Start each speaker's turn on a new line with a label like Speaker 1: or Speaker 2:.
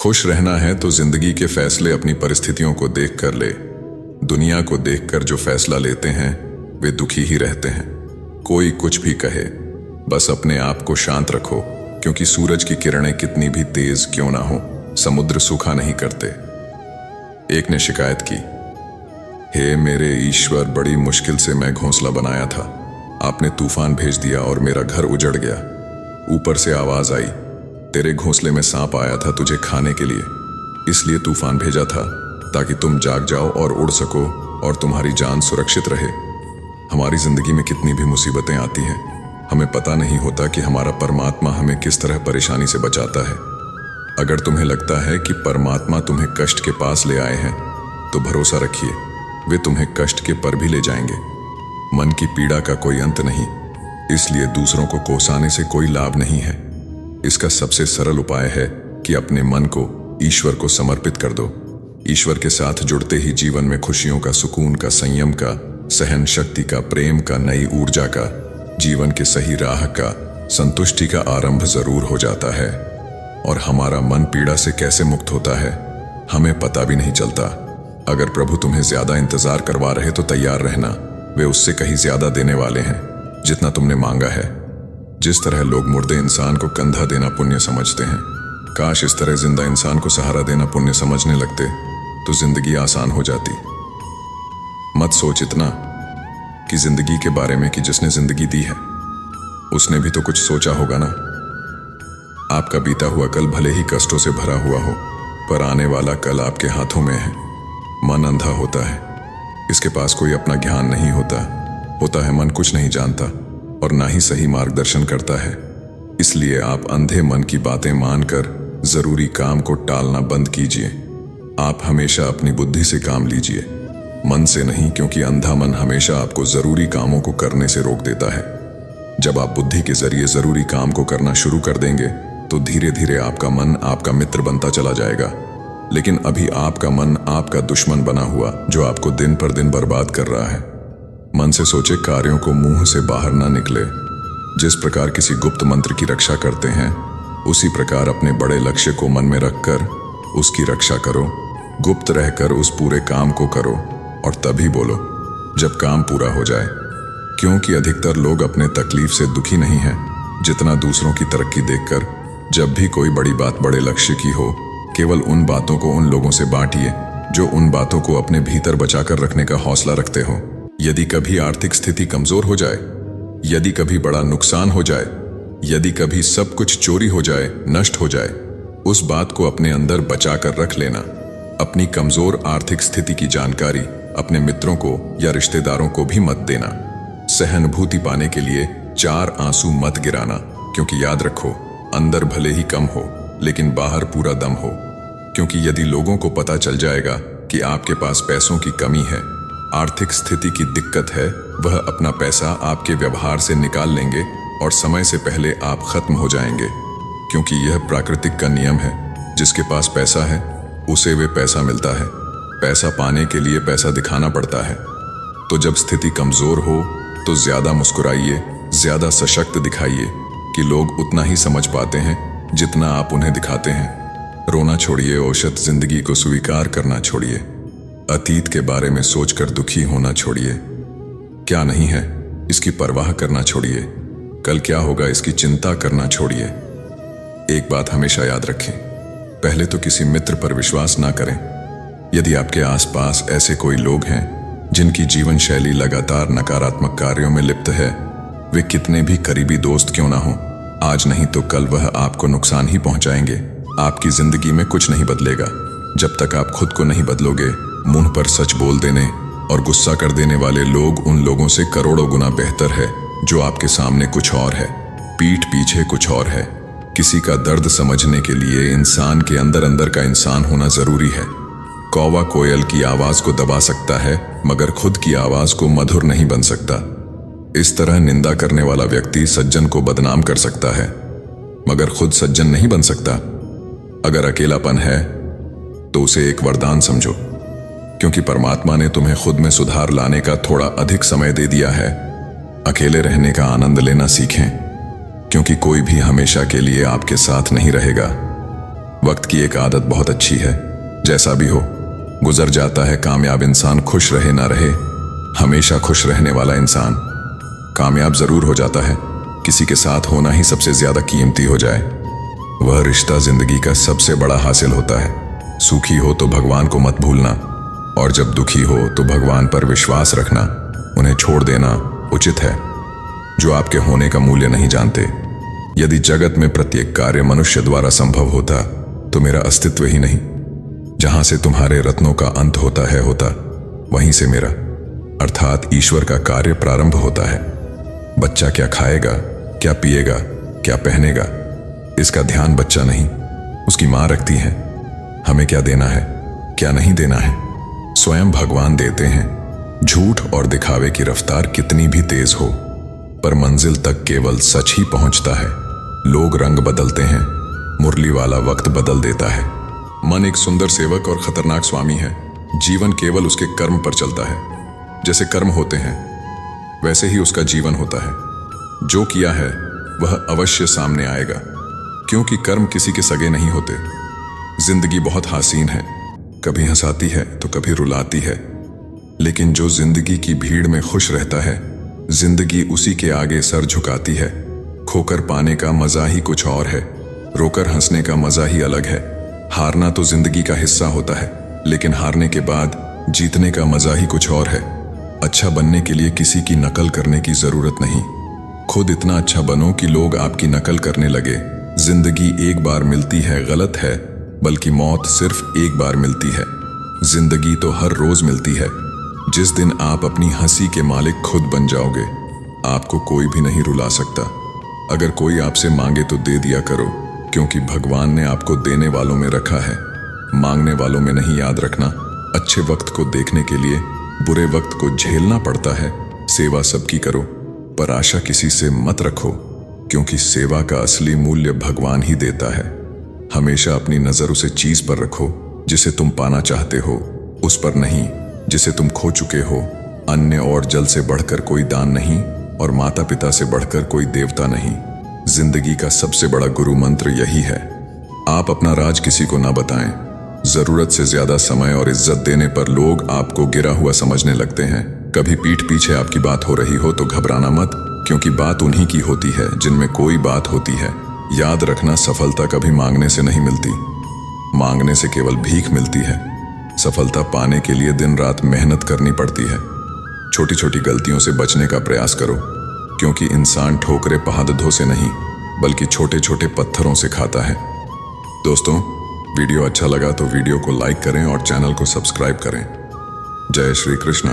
Speaker 1: खुश रहना है तो जिंदगी के फैसले अपनी परिस्थितियों को देख कर ले। दुनिया को देखकर जो फैसला लेते हैं वे दुखी ही रहते हैं। कोई कुछ भी कहे, बस अपने आप को शांत रखो, क्योंकि सूरज की किरणें कितनी भी तेज क्यों ना हो, समुद्र सूखा नहीं करते। एक ने शिकायत की, हे मेरे ईश्वर, बड़ी मुश्किल से मैं घोंसला बनाया था, आपने तूफान भेज दिया और मेरा घर उजड़ गया। ऊपर से आवाज आई, तेरे घोंसले में सांप आया था तुझे खाने के लिए, इसलिए तूफान भेजा था ताकि तुम जाग जाओ और उड़ सको और तुम्हारी जान सुरक्षित रहे। हमारी जिंदगी में कितनी भी मुसीबतें आती हैं, हमें पता नहीं होता कि हमारा परमात्मा हमें किस तरह परेशानी से बचाता है। अगर तुम्हें लगता है कि परमात्मा तुम्हें कष्ट के पास ले आए हैं तो भरोसा रखिए, वे तुम्हें कष्ट के पर भी ले जाएंगे। मन की पीड़ा का कोई अंत नहीं, इसलिए दूसरों को कोसाने से कोई लाभ नहीं है। इसका सबसे सरल उपाय है कि अपने मन को ईश्वर को समर्पित कर दो। ईश्वर के साथ जुड़ते ही जीवन में खुशियों का, सुकून का, संयम का, सहन शक्ति का, प्रेम का, नई ऊर्जा का, जीवन के सही राह का, संतुष्टि का आरंभ जरूर हो जाता है। और हमारा मन पीड़ा से कैसे मुक्त होता है हमें पता भी नहीं चलता। अगर प्रभु तुम्हें ज्यादा इंतजार करवा रहे तो तैयार रहना, वे उससे कहीं ज्यादा देने वाले हैं जितना तुमने मांगा है। जिस तरह लोग मुर्दे इंसान को कंधा देना पुण्य समझते हैं, काश इस तरह जिंदा इंसान को सहारा देना पुण्य समझने लगते तो जिंदगी आसान हो जाती। मत सोच इतना कि जिंदगी के बारे में कि जिसने जिंदगी दी है उसने भी तो कुछ सोचा होगा ना। आपका बीता हुआ कल भले ही कष्टों से भरा हुआ हो, पर आने वाला कल आपके हाथों में है। मन अंधा होता है, इसके पास कोई अपना ज्ञान नहीं होता है मन कुछ नहीं जानता और ना ही सही मार्गदर्शन करता है। इसलिए आप अंधे मन की बातें मानकर जरूरी काम को टालना बंद कीजिए। आप हमेशा अपनी बुद्धि से काम लीजिए, मन से नहीं, क्योंकि अंधा मन हमेशा आपको जरूरी कामों को करने से रोक देता है। जब आप बुद्धि के जरिए जरूरी काम को करना शुरू कर देंगे तो धीरे धीरे आपका मन आपका मित्र बनता चला जाएगा। लेकिन अभी आपका मन आपका दुश्मन बना हुआ, जो आपको दिन पर दिन बर्बाद कर रहा है। मन से सोचे कार्यों को मुंह से बाहर ना निकले। जिस प्रकार किसी गुप्त मंत्र की रक्षा करते हैं, उसी प्रकार अपने बड़े लक्ष्य को मन में रखकर उसकी रक्षा करो। गुप्त रहकर उस पूरे काम को करो और तभी बोलो जब काम पूरा हो जाए, क्योंकि अधिकतर लोग अपने तकलीफ से दुखी नहीं हैं जितना दूसरों की तरक्की देखकर। जब भी कोई बड़ी बात बड़े लक्ष्य की हो, केवल उन बातों को उन लोगों से बांटिए जो उन बातों को अपने भीतर बचाकर रखने का हौसला रखते हो। यदि कभी आर्थिक स्थिति कमजोर हो जाए, यदि कभी बड़ा नुकसान हो जाए, यदि कभी सब कुछ चोरी हो जाए, नष्ट हो जाए, उस बात को अपने अंदर बचाकर रख लेना। अपनी कमजोर आर्थिक स्थिति की जानकारी अपने मित्रों को या रिश्तेदारों को भी मत देना। सहानुभूति पाने के लिए 4 आंसू मत गिराना, क्योंकि याद रखो, अंदर भले ही कम हो लेकिन बाहर पूरा दम हो। क्योंकि यदि लोगों को पता चल जाएगा कि आपके पास पैसों की कमी है, आर्थिक स्थिति की दिक्कत है, वह अपना पैसा आपके व्यवहार से निकाल लेंगे और समय से पहले आप खत्म हो जाएंगे। क्योंकि यह प्राकृतिक का नियम है, जिसके पास पैसा है उसे वे पैसा मिलता है। पैसा पाने के लिए पैसा दिखाना पड़ता है। तो जब स्थिति कमजोर हो तो ज्यादा मुस्कुराइए, ज्यादा सशक्त दिखाइए कि लोग उतना ही समझ पाते हैं जितना आप उन्हें दिखाते हैं। रोना छोड़िए, औसत जिंदगी को स्वीकार करना छोड़िए, अतीत के बारे में सोचकर दुखी होना छोड़िए। क्या नहीं है इसकी परवाह करना छोड़िए, कल क्या होगा इसकी चिंता करना छोड़िए। एक बात हमेशा याद रखें, पहले तो किसी मित्र पर विश्वास ना करें। यदि आपके आसपास ऐसे कोई लोग हैं जिनकी जीवन शैली लगातार नकारात्मक कार्यों में लिप्त है, वे कितने भी करीबी दोस्त क्यों ना हो, आज नहीं तो कल वह आपको नुकसान ही पहुंचाएंगे। आपकी जिंदगी में कुछ नहीं बदलेगा जब तक आप खुद को नहीं बदलोगे। मुंह पर सच बोल देने और गुस्सा कर देने वाले लोग उन लोगों से करोड़ों गुना बेहतर है जो आपके सामने कुछ और है, पीठ पीछे कुछ और है। किसी का दर्द समझने के लिए इंसान के अंदर अंदर का इंसान होना जरूरी है। कौवा कोयल की आवाज को दबा सकता है, मगर खुद की आवाज को मधुर नहीं बन सकता। इस तरह निंदा करने वाला व्यक्ति सज्जन को बदनाम कर सकता है, मगर खुद सज्जन नहीं बन सकता। अगर अकेलापन है तो उसे एक वरदान समझो, क्योंकि परमात्मा ने तुम्हें खुद में सुधार लाने का थोड़ा अधिक समय दे दिया है। अकेले रहने का आनंद लेना सीखें, क्योंकि कोई भी हमेशा के लिए आपके साथ नहीं रहेगा। वक्त की एक आदत बहुत अच्छी है, जैसा भी हो गुजर जाता है। कामयाब इंसान खुश रहे ना रहे, हमेशा खुश रहने वाला इंसान कामयाब जरूर हो जाता है। किसी के साथ होना ही सबसे ज्यादा कीमती हो जाए, वह रिश्ता जिंदगी का सबसे बड़ा हासिल होता है। सुखी हो तो भगवान को मत भूलना, और जब दुखी हो तो भगवान पर विश्वास रखना। उन्हें छोड़ देना उचित है जो आपके होने का मूल्य नहीं जानते। यदि जगत में प्रत्येक कार्य मनुष्य द्वारा संभव होता तो मेरा अस्तित्व ही नहीं। जहां से तुम्हारे रत्नों का अंत होता है वहीं से मेरा अर्थात ईश्वर का कार्य प्रारंभ होता है। बच्चा क्या खाएगा, क्या पिएगा, क्या पहनेगा, इसका ध्यान बच्चा नहीं उसकी मां रखती है। हमें क्या देना है, क्या नहीं देना है, स्वयं भगवान देते हैं। झूठ और दिखावे की रफ्तार कितनी भी तेज हो, पर मंजिल तक केवल सच ही पहुंचता है। लोग रंग बदलते हैं, मुरली वाला वक्त बदल देता है। मन एक सुंदर सेवक और खतरनाक स्वामी है। जीवन केवल उसके कर्म पर चलता है। जैसे कर्म होते हैं वैसे ही उसका जीवन होता है। जो किया है वह अवश्य सामने आएगा, क्योंकि कर्म किसी के सगे नहीं होते। जिंदगी बहुत हसीन है, कभी हंसाती है तो कभी रुलाती है, लेकिन जो जिंदगी की भीड़ में खुश रहता है, जिंदगी उसी के आगे सर झुकाती है। खोकर पाने का मजा ही कुछ और है, रोकर हंसने का मजा ही अलग है। हारना तो जिंदगी का हिस्सा होता है, लेकिन हारने के बाद जीतने का मजा ही कुछ और है। अच्छा बनने के लिए किसी की नकल करने की जरूरत नहीं, खुद इतना अच्छा बनो कि लोग आपकी नकल करने लगे। जिंदगी एक बार मिलती है गलत है, बल्कि मौत सिर्फ एक बार मिलती है। जिंदगी तो हर रोज मिलती है। जिस दिन आप अपनी हंसी के मालिक खुद बन जाओगे, आपको कोई भी नहीं रुला सकता। अगर कोई आपसे मांगे तो दे दिया करो, क्योंकि भगवान ने आपको देने वालों में रखा है, मांगने वालों में नहीं। याद रखना, अच्छे वक्त को देखने के लिए बुरे वक्त को झेलना पड़ता है। सेवा सबकी करो, पर आशा किसी से मत रखो, क्योंकि सेवा का असली मूल्य भगवान ही देता है। हमेशा अपनी नजर उसे चीज पर रखो जिसे तुम पाना चाहते हो, उस पर नहीं जिसे तुम खो चुके हो। अन्न और जल से बढ़कर कोई दान नहीं, और माता पिता से बढ़कर कोई देवता नहीं। जिंदगी का सबसे बड़ा गुरु मंत्र यही है, आप अपना राज किसी को ना बताएं। जरूरत से ज्यादा समय और इज्जत देने पर लोग आपको गिरा हुआ समझने लगते हैं। कभी पीठ पीछे आपकी बात हो रही हो तो घबराना मत, क्योंकि बात उन्हीं की होती है जिनमें कोई बात होती है। याद रखना, सफलता कभी मांगने से नहीं मिलती, मांगने से केवल भीख मिलती है। सफलता पाने के लिए दिन रात मेहनत करनी पड़ती है। छोटी छोटी गलतियों से बचने का प्रयास करो, क्योंकि इंसान ठोकरे पहाड़ों से नहीं बल्कि छोटे छोटे पत्थरों से खाता है। दोस्तों, वीडियो अच्छा लगा तो वीडियो को लाइक करें और चैनल को सब्सक्राइब करें। जय श्री कृष्णा।